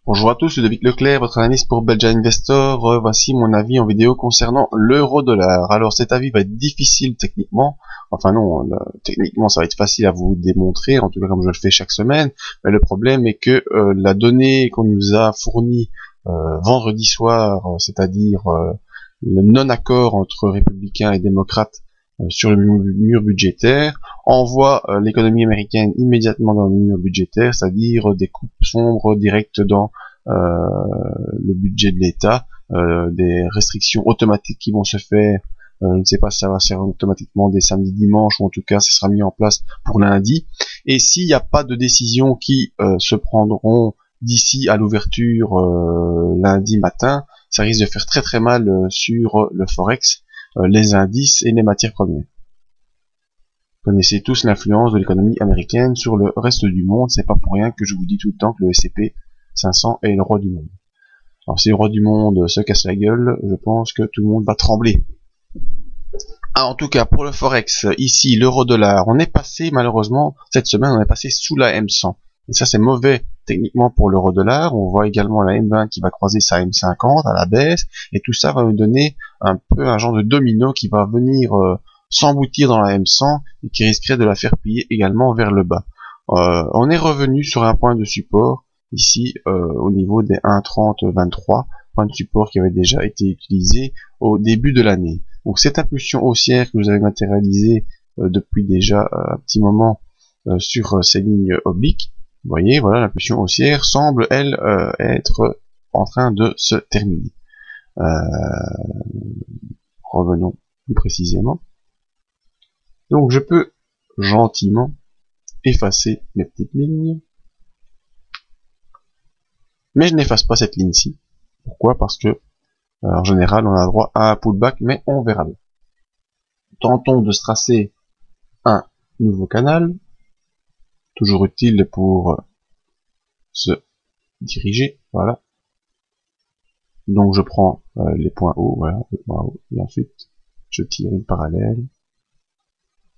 Bonjour à tous, c'est David Leclerc, votre analyste pour Belgia Investor. Voici mon avis en vidéo concernant l'euro-dollar. Alors cet avis va être difficile techniquement, enfin non, techniquement ça va être facile à vous démontrer, en tout cas comme je le fais chaque semaine, mais le problème est que la donnée qu'on nous a fournie vendredi soir, c'est-à-dire le non-accord entre républicains et démocrates sur le mur budgétaire, envoie l'économie américaine immédiatement dans le mur budgétaire, c'est-à-dire des coupes sombres directes dans le budget de l'État, des restrictions automatiques qui vont se faire. Je ne sais pas si ça va se faire automatiquement dès samedi, dimanche, ou en tout cas ça sera mis en place pour lundi. Et s'il n'y a pas de décisions qui se prendront d'ici à l'ouverture lundi matin, ça risque de faire très très mal sur le Forex, les indices et les matières premières. Vous connaissez tous l'influence de l'économie américaine sur le reste du monde, c'est pas pour rien que je vous dis tout le temps que le S&P 500 est le roi du monde. Alors si le roi du monde se casse la gueule, je pense que tout le monde va trembler. Ah, en tout cas, pour le Forex, ici, l'euro-dollar, on est passé, malheureusement, cette semaine, on est passé sous la M100. Et ça, c'est mauvais techniquement pour l'euro-dollar. On voit également la M20 qui va croiser sa M50 à la baisse. Et tout ça va nous donner un peu un genre de domino qui va venir s'emboutir dans la M100 et qui risquerait de la faire plier également vers le bas. On est revenu sur un point de support, ici, au niveau des 1,3023, point de support qui avait déjà été utilisé au début de l'année. Donc cette impulsion haussière que vous avez matérialisée depuis déjà un petit moment sur ces lignes obliques, vous voyez, voilà, l'impulsion haussière semble, elle, être en train de se terminer. Revenons plus précisément. Donc je peux gentiment effacer mes petites lignes. Mais je n'efface pas cette ligne-ci. Pourquoi? Parce que en général, on a droit à un pullback, mais on verra bien. Tentons de se tracer un nouveau canal, toujours utile pour se diriger, voilà. Donc je prends les points hauts, voilà, les points hauts, et ensuite je tire une parallèle.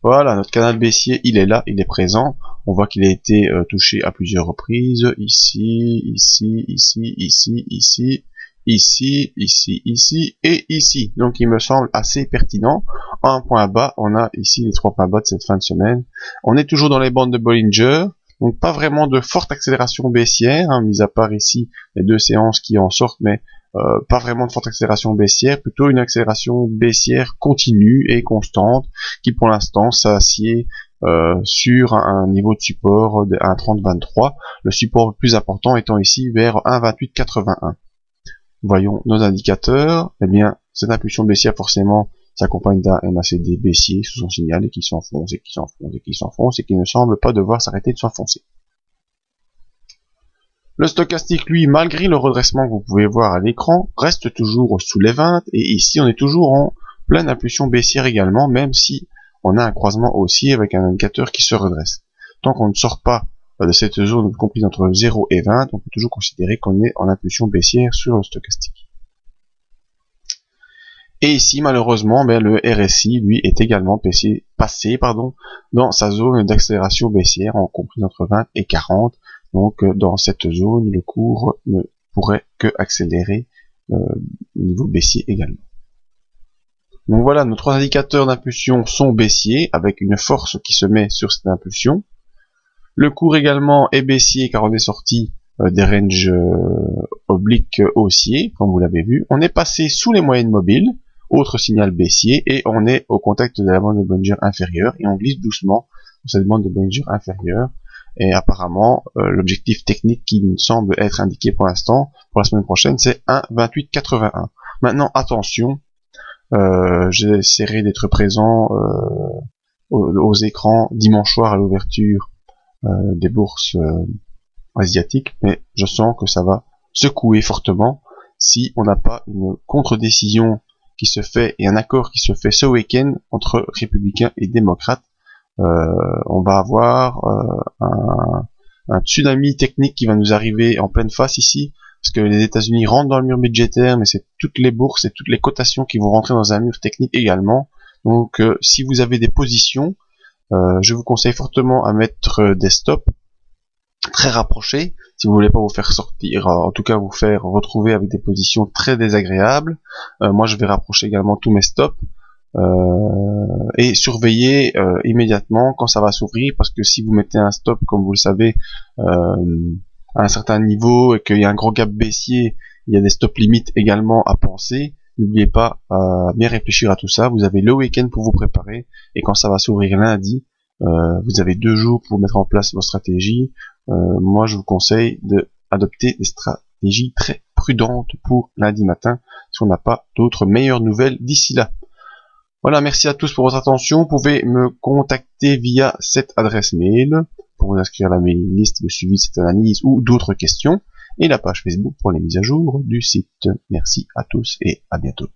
Voilà, notre canal baissier, il est là, il est présent. On voit qu'il a été touché à plusieurs reprises, ici, ici, ici, ici, ici, ici, ici, ici et ici. Donc il me semble assez pertinent. Un point bas, on a ici les 3 points bas de cette fin de semaine. On est toujours dans les bandes de Bollinger, donc pas vraiment de forte accélération baissière, hein, mis à part ici les 2 séances qui en sortent, mais pas vraiment de forte accélération baissière, plutôt une accélération baissière continue et constante, qui pour l'instant s'assied sur un niveau de support de 1,3023, le support le plus important étant ici vers 1,2881. Voyons nos indicateurs. Eh bien, cette impulsion baissière forcément s'accompagne d'un MACD baissier sous son signal et qui s'enfonce et qui s'enfonce et qui s'enfonce et qui ne semble pas devoir s'arrêter de s'enfoncer. Le stochastique, lui, malgré le redressement que vous pouvez voir à l'écran, reste toujours sous les 20 et ici on est toujours en pleine impulsion baissière également, même si on a un croisement haussier avec un indicateur qui se redresse. Tant qu'on ne sort pas de cette zone comprise entre 0 et 20, on peut toujours considérer qu'on est en impulsion baissière sur le stochastique. Et ici, malheureusement, le RSI, lui, est également passé dans sa zone d'accélération baissière, en compris entre 20 et 40. Donc, dans cette zone, le cours ne pourrait que accélérer au niveau baissier également. Donc voilà, nos 3 indicateurs d'impulsion sont baissiers, avec une force qui se met sur cette impulsion. Le cours également est baissier, car on est sorti des ranges obliques haussiers, comme vous l'avez vu. On est passé sous les moyennes mobiles, autre signal baissier, et on est au contact de la bande de Bollinger inférieure, et on glisse doucement sur cette bande de Bollinger inférieure. Et apparemment, l'objectif technique qui me semble être indiqué pour l'instant, pour la semaine prochaine, c'est 1,2881. Maintenant, attention, j'essaierai d'être présent aux écrans dimanche soir à l'ouverture des bourses asiatiques, mais je sens que ça va secouer fortement si on n'a pas une contre-décision qui se fait et un accord qui se fait ce week-end entre républicains et démocrates. On va avoir un tsunami technique qui va nous arriver en pleine face ici, parce que les États-Unis rentrent dans le mur budgétaire, mais c'est toutes les bourses et toutes les cotations qui vont rentrer dans un mur technique également. Donc si vous avez des positions, je vous conseille fortement à mettre des stops très rapprochés. Si vous voulez pas vous faire sortir, en tout cas vous faire retrouver avec des positions très désagréables, moi je vais rapprocher également tous mes stops et surveiller immédiatement quand ça va s'ouvrir, parce que si vous mettez un stop, comme vous le savez, à un certain niveau et qu'il y a un gros gap baissier, il y a des stop limites également à penser. N'oubliez pas à bien réfléchir à tout ça. Vous avez le week-end pour vous préparer, et quand ça va s'ouvrir lundi, vous avez 2 jours pour mettre en place vos stratégies. Moi je vous conseille d'adopter des stratégies très prudentes pour lundi matin, si on n'a pas d'autres meilleures nouvelles d'ici là. Voilà, merci à tous pour votre attention. Vous pouvez me contacter via cette adresse mail pour vous inscrire à la mailing list, le suivi de cette analyse ou d'autres questions, et la page Facebook pour les mises à jour du site. Merci à tous et à bientôt.